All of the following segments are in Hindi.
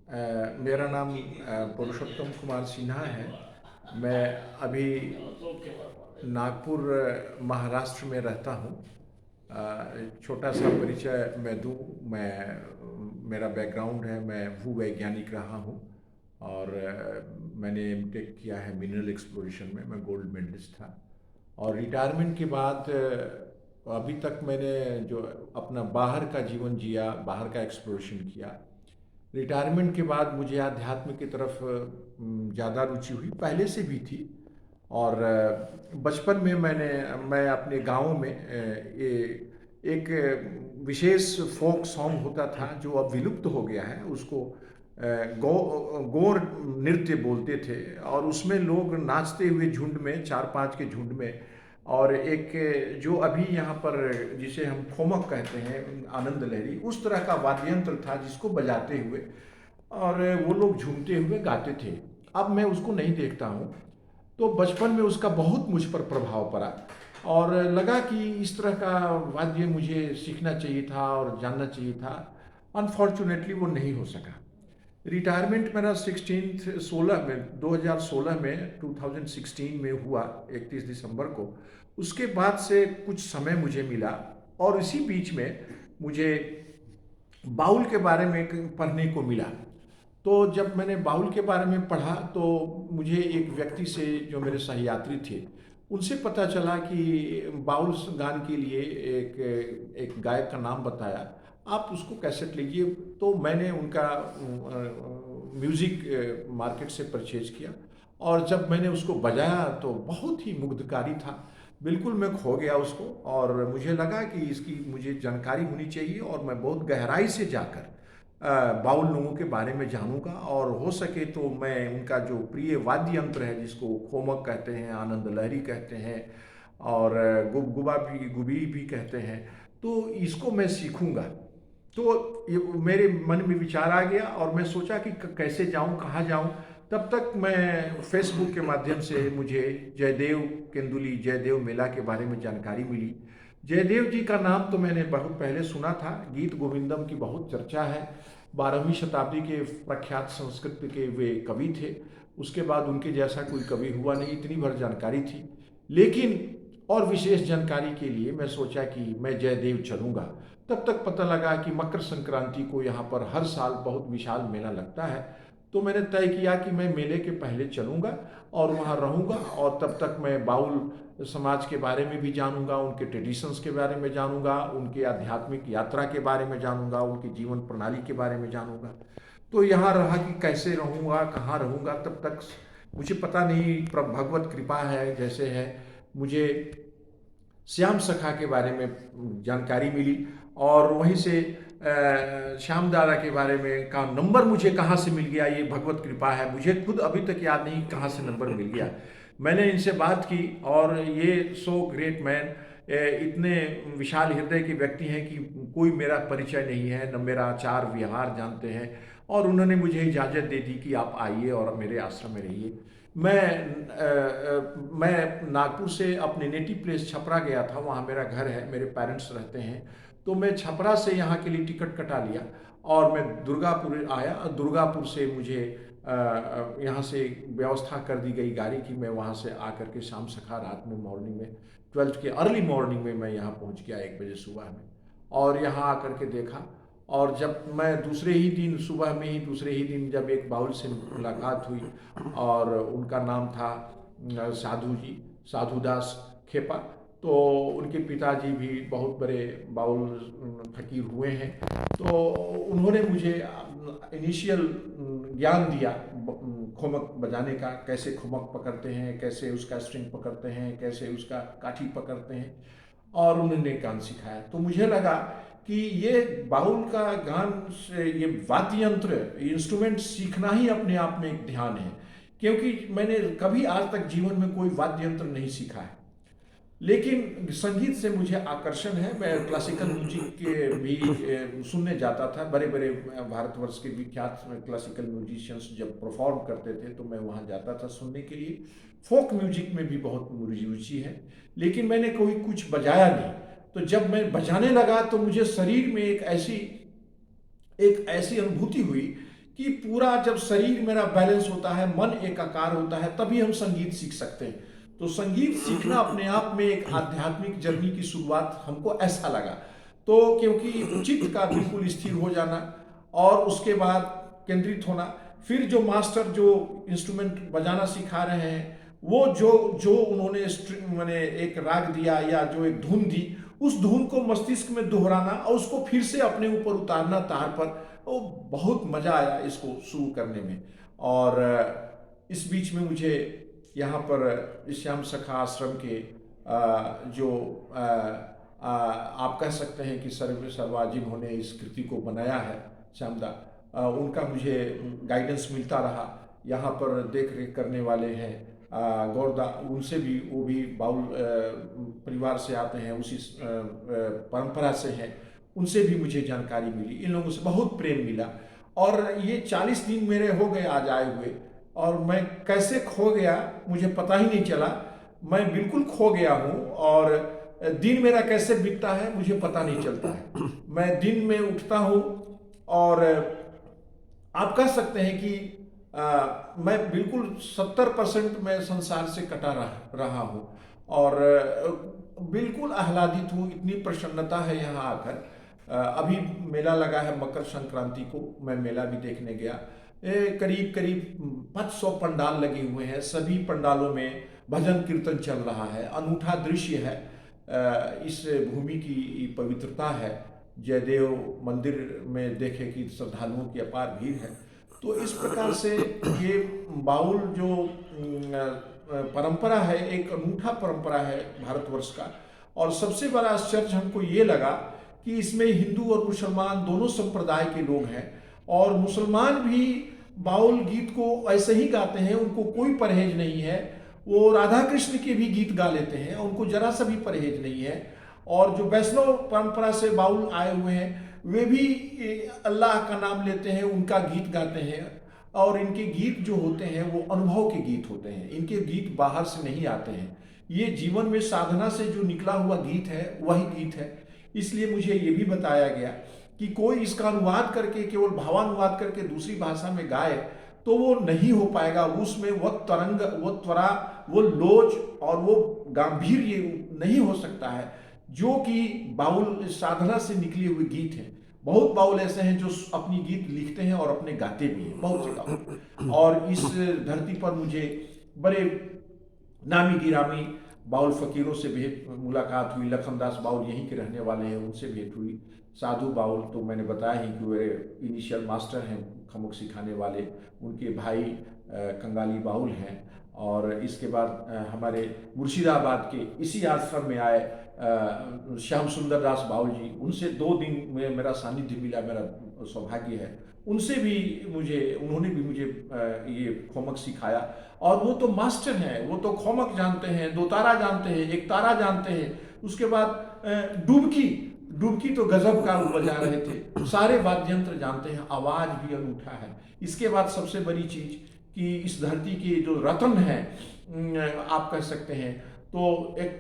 मेरा नाम पुरुषोत्तम कुमार सिन्हा है। मैं अभी नागपुर महाराष्ट्र में रहता हूँ। छोटा सा परिचय मैं दूँ। मेरा बैकग्राउंड है, मैं भूवैज्ञानिक रहा हूँ और मैंने एमटेक किया है मिनरल एक्सप्लोरेशन में। मैं गोल्ड मेडलिस्ट था और रिटायरमेंट के बाद अभी तक मैंने जो अपना बाहर का जीवन जिया, बाहर का एक्सप्लोरेशन किया। रिटायरमेंट के बाद मुझे अध्यात्म की तरफ ज़्यादा रुचि हुई, पहले से भी थी। और बचपन में मैं अपने गांव में एक विशेष फोक सॉन्ग होता था जो अब विलुप्त हो गया है। उसको गौ गौर नृत्य बोलते थे और उसमें लोग नाचते हुए झुंड में, चार पांच के झुंड में। और एक जो अभी यहाँ पर जिसे हम खोमक कहते हैं, आनंद लहरी, उस तरह का वाद्य यंत्र था जिसको बजाते हुए और वो लोग झूमते हुए गाते थे। अब मैं उसको नहीं देखता हूँ। तो बचपन में उसका बहुत मुझ पर प्रभाव पड़ा और लगा कि इस तरह का वाद्य मुझे सीखना चाहिए था और जानना चाहिए था। अनफॉर्चुनेटली वो नहीं हो सका। रिटायरमेंट मेरा 2016 में 2016 में हुआ, 31 दिसंबर को। उसके बाद से कुछ समय मुझे मिला और इसी बीच में मुझे बाउल के बारे में पढ़ने को मिला। तो जब मैंने बाउल के बारे में पढ़ा तो मुझे एक व्यक्ति से, जो मेरे सहयात्री थे, उनसे पता चला कि बाउल गान के लिए एक एक गायक का नाम बताया, आप उसको कैसेट लीजिए। तो मैंने उनका म्यूज़िक मार्केट से परचेज किया और जब मैंने उसको बजाया तो बहुत ही मुग्धकारी था। बिल्कुल मैं खो गया उसको और मुझे लगा कि इसकी मुझे जानकारी होनी चाहिए और मैं बहुत गहराई से जाकर बाउल लोगों के बारे में जानूंगा और हो सके तो मैं उनका जो प्रिय वाद्य यंत्र है जिसको खोमक कहते हैं, आनंद लहरी कहते हैं और गुबी भी कहते हैं, तो इसको मैं सीखूंगा। तो ये मेरे मन में विचार आ गया और मैं सोचा कि कैसे जाऊं, कहाँ जाऊं। तब तक मैं फेसबुक के माध्यम से मुझे जयदेव केंदुली, जयदेव मेला के बारे में जानकारी मिली। जयदेव जी का नाम तो मैंने बहुत पहले सुना था, गीत गोविंदम की बहुत चर्चा है। 12वीं शताब्दी के प्रख्यात संस्कृत के वे कवि थे। उसके बाद उनके जैसा कोई कवि हुआ नहीं, इतनी भर जानकारी थी। लेकिन और विशेष जानकारी के लिए मैं सोचा कि मैं जयदेव चलूँगा। तब तक पता लगा कि मकर संक्रांति को यहाँ पर हर साल बहुत विशाल मेला लगता है। तो मैंने तय किया कि मैं मेले के पहले चलूँगा और वहाँ रहूँगा और तब तक मैं बाउल समाज के बारे में भी जानूँगा, उनके ट्रेडिशंस के बारे में जानूँगा, उनके आध्यात्मिक यात्रा के बारे में जानूँगा, उनकी जीवन प्रणाली के बारे में जानूँगा। तो यहाँ रहा कि कैसे रहूँगा, कहाँ रहूँगा, तब तक मुझे पता नहीं। भगवत कृपा है जैसे है। मुझे श्याम सखा के बारे में जानकारी मिली और वहीं से श्याम दादा के बारे में का नंबर मुझे कहाँ से मिल गया, ये भगवत कृपा है। मुझे खुद अभी तक याद नहीं कहाँ से नंबर मिल गया। मैंने इनसे बात की और ये सो ग्रेट मैन, इतने विशाल हृदय के व्यक्ति हैं कि कोई मेरा परिचय नहीं है, न मेरा आचार व्यवहार जानते हैं। और उन्होंने मुझे इजाज़त दे दी कि आप आइए और मेरे आश्रम में रहिए। मैं नागपुर से अपने नेटिव प्लेस छपरा गया था, वहाँ मेरा घर है, मेरे पेरेंट्स रहते हैं। तो मैं छपरा से यहाँ के लिए टिकट कटा लिया और मैं दुर्गापुर आया। दुर्गापुर से मुझे यहाँ से व्यवस्था कर दी गई गाड़ी की, मैं वहाँ से आकर के शाम सखा रात में, मॉर्निंग में 12 के अर्ली मॉर्निंग में मैं यहाँ पहुँच गया 1 बजे सुबह में। और यहाँ आकर के देखा और जब मैं दूसरे ही दिन सुबह में ही, दूसरे ही दिन जब एक बाउल से मुलाकात हुई और उनका नाम था साधु जी, साधुदास खेपा। तो उनके पिताजी भी बहुत बड़े बाउल फकीर हुए हैं। तो उन्होंने मुझे इनिशियल ज्ञान दिया खोमक बजाने का, कैसे खोमक पकड़ते हैं, कैसे उसका स्ट्रिंग पकड़ते हैं, कैसे उसका काठी पकड़ते हैं, और उन्होंने गान सिखाया। तो मुझे लगा कि ये बाउल का गान से, ये वाद्य यंत्र, इंस्ट्रूमेंट सीखना ही अपने आप में एक ध्यान है। क्योंकि मैंने कभी आज तक जीवन में कोई वाद्य यंत्र नहीं सीखा है, लेकिन संगीत से मुझे आकर्षण है। मैं क्लासिकल म्यूजिक के भी सुनने जाता था। बड़े बड़े भारतवर्ष के विख्यात क्लासिकल म्यूजिशियंस जब परफॉर्म करते थे तो मैं वहाँ जाता था सुनने के लिए। फोक म्यूजिक में भी बहुत रुचि है, लेकिन मैंने कोई कुछ बजाया नहीं। तो जब मैं बजाने लगा तो मुझे शरीर में एक ऐसी अनुभूति हुई कि पूरा जब शरीर मेरा बैलेंस होता है, मन एकाकार होता है, तभी हम संगीत सीख सकते हैं। तो संगीत सीखना अपने आप में एक आध्यात्मिक जर्नी की शुरुआत हमको ऐसा लगा। तो क्योंकि चित्त का बिल्कुल स्थिर हो जाना और उसके बाद केंद्रित होना, फिर जो मास्टर जो इंस्ट्रूमेंट बजाना सिखा रहे हैं, वो जो जो उन्होंने मैंने एक राग दिया या जो एक धुन दी, उस धुन को मस्तिष्क में दोहराना और उसको फिर से अपने ऊपर उतारना तार पर, वो बहुत मज़ा आया इसको शुरू करने में। और इस बीच में मुझे यहाँ पर श्याम सखा आश्रम के जो आप कह सकते हैं कि सर्वा जिन्होंने इस कृति को बनाया है, श्यामदा, उनका मुझे गाइडेंस मिलता रहा। यहाँ पर देख रेख करने वाले हैं गौरदा, उनसे भी, वो भी बाउल परिवार से आते हैं, उसी परंपरा से हैं, उनसे भी मुझे जानकारी मिली। इन लोगों से बहुत प्रेम मिला। और ये 40 दिन मेरे हो गए आज आए हुए, और मैं कैसे खो गया मुझे पता ही नहीं चला। मैं बिल्कुल खो गया हूँ, और दिन मेरा कैसे बीतता है मुझे पता नहीं चलता है। मैं दिन में उठता हूँ और आप कह सकते हैं कि मैं बिल्कुल 70% मैं संसार से कटा रहा हूँ, और बिल्कुल आह्लादित हूँ। इतनी प्रसन्नता है यहाँ आकर। अभी मेला लगा है मकर संक्रांति को, मैं मेला भी देखने गया। करीब करीब 500 पंडाल लगे हुए हैं, सभी पंडालों में भजन कीर्तन चल रहा है। अनूठा दृश्य है। इस भूमि की पवित्रता है। जयदेव मंदिर में देखे कि श्रद्धालुओं की अपार भीड़ है। तो इस प्रकार से ये बाउल जो परंपरा है, एक अनूठा परंपरा है भारतवर्ष का। और सबसे बड़ा आश्चर्य हमको ये लगा कि इसमें हिंदू और मुसलमान दोनों संप्रदाय के लोग हैं, और मुसलमान भी बाउल गीत को ऐसे ही गाते हैं, उनको कोई परहेज नहीं है। वो राधा कृष्ण के भी गीत गा लेते हैं, उनको जरा सा भी परहेज नहीं है। और जो वैष्णव परंपरा से बाउल आए हुए हैं, वे भी अल्लाह का नाम लेते हैं, उनका गीत गाते हैं। और इनके गीत जो होते हैं वो अनुभव के गीत होते हैं, इनके गीत बाहर से नहीं आते हैं। ये जीवन में साधना से जो निकला हुआ गीत है वही गीत है। इसलिए मुझे ये भी बताया गया कि कोई इसका अनुवाद करके, केवल भावानुवाद करके दूसरी भाषा में गाए तो वो नहीं हो पाएगा। उसमें वो तरंग, वो त्वरा, वो लोच और वो गांभीर्य नहीं हो सकता है जो कि बाउल साधना से निकले हुए गीत हैं। बहुत बाउल ऐसे हैं जो अपनी गीत लिखते हैं और अपने गाते भी हैं, बहुत से बाउल। और इस धरती पर मुझे बड़े नामी गिरामी बाउल फकीरों से भेंट मुलाकात हुई। लखनदास बाउल यहीं के रहने वाले हैं, उनसे भेंट हुई। साधु बाउल तो मैंने बताया ही कि वे इनिशियल मास्टर हैं खमुक सिखाने वाले, उनके भाई कंगाली बाउल हैं। और इसके बाद हमारे मुर्शिदाबाद के इसी आश्रम में आए श्याम सुंदर दास बाउल जी, उनसे 2 दिन में मेरा सानिध्य मिला, मेरा सौभाग्य है। उनसे भी उन्होंने भी मुझे ये खोमक सिखाया। और वो तो मास्टर हैं, वो तो खोमक जानते हैं, 2 तारा जानते हैं, 1 तारा जानते हैं। उसके बाद डुबकी तो गजब का वो बजा रहे थे। सारे वाद्य यंत्र जानते हैं, आवाज भी अनूठा है। इसके बाद सबसे बड़ी चीज कि इस धरती के जो रत्न है, आप कह सकते हैं, तो एक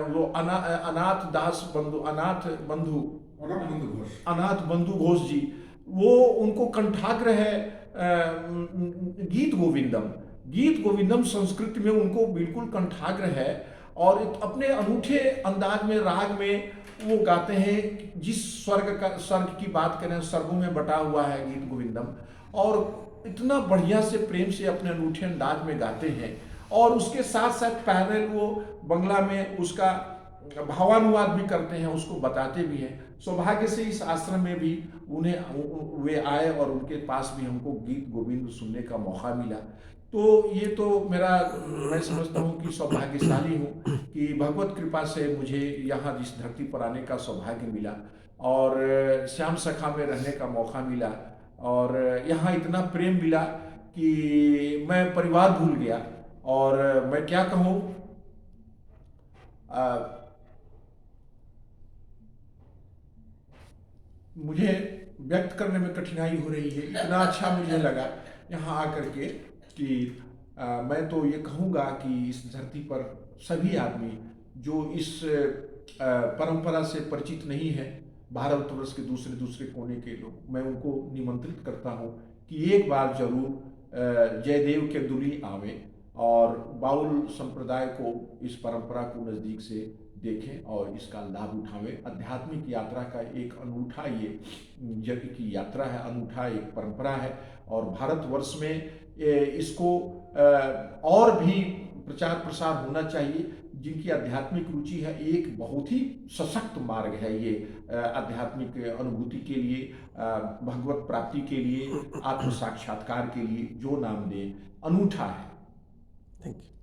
वो अनाथ बंधु घोष जी, वो उनको कंठाग्र है गीत गोविंदम संस्कृत में उनको बिल्कुल कंठाग्र है। और अपने अनूठे अंदाज में, राग में वो गाते हैं। जिस स्वर्ग की बात करें, स्वर्गों में बटा हुआ है गीत गोविंदम, और इतना बढ़िया से प्रेम से अपने अनूठे अंदाज में गाते हैं। और उसके साथ साथ पैरेलल वो बंगला में उसका भावानुवाद भी करते हैं, उसको बताते भी हैं। सौभाग्य से इस आश्रम में भी वे आए और उनके पास भी हमको गीत गोविंद सुनने का मौका मिला। तो ये तो मैं समझता हूँ कि सौभाग्यशाली हूँ कि भगवत कृपा से मुझे यहाँ इस धरती पर आने का सौभाग्य मिला, और श्याम सखा में रहने का मौका मिला, और यहाँ इतना प्रेम मिला कि मैं परिवार भूल गया। और मैं क्या कहूँ, मुझे व्यक्त करने में कठिनाई हो रही है। इतना अच्छा मुझे लगा यहाँ आकर के कि मैं तो ये कहूँगा कि इस धरती पर सभी आदमी जो इस परंपरा से परिचित नहीं है, भारतवर्ष के दूसरे कोने के लोग, मैं उनको निमंत्रित करता हूँ कि एक बार जरूर जयदेव केंदुली आवे और बाउल संप्रदाय को, इस परंपरा को नज़दीक से देखें और इसका लाभ उठावें। आध्यात्मिक यात्रा का एक अनूठा ये यज्ञ की यात्रा है, अनूठा एक परंपरा है और भारतवर्ष में इसको और भी प्रचार प्रसार होना चाहिए। जिनकी आध्यात्मिक रुचि है, एक बहुत ही सशक्त मार्ग है ये आध्यात्मिक अनुभूति के लिए, भगवत प्राप्ति के लिए, आत्म साक्षात्कार के लिए, जो नाम दे, अनूठा है। Thank you.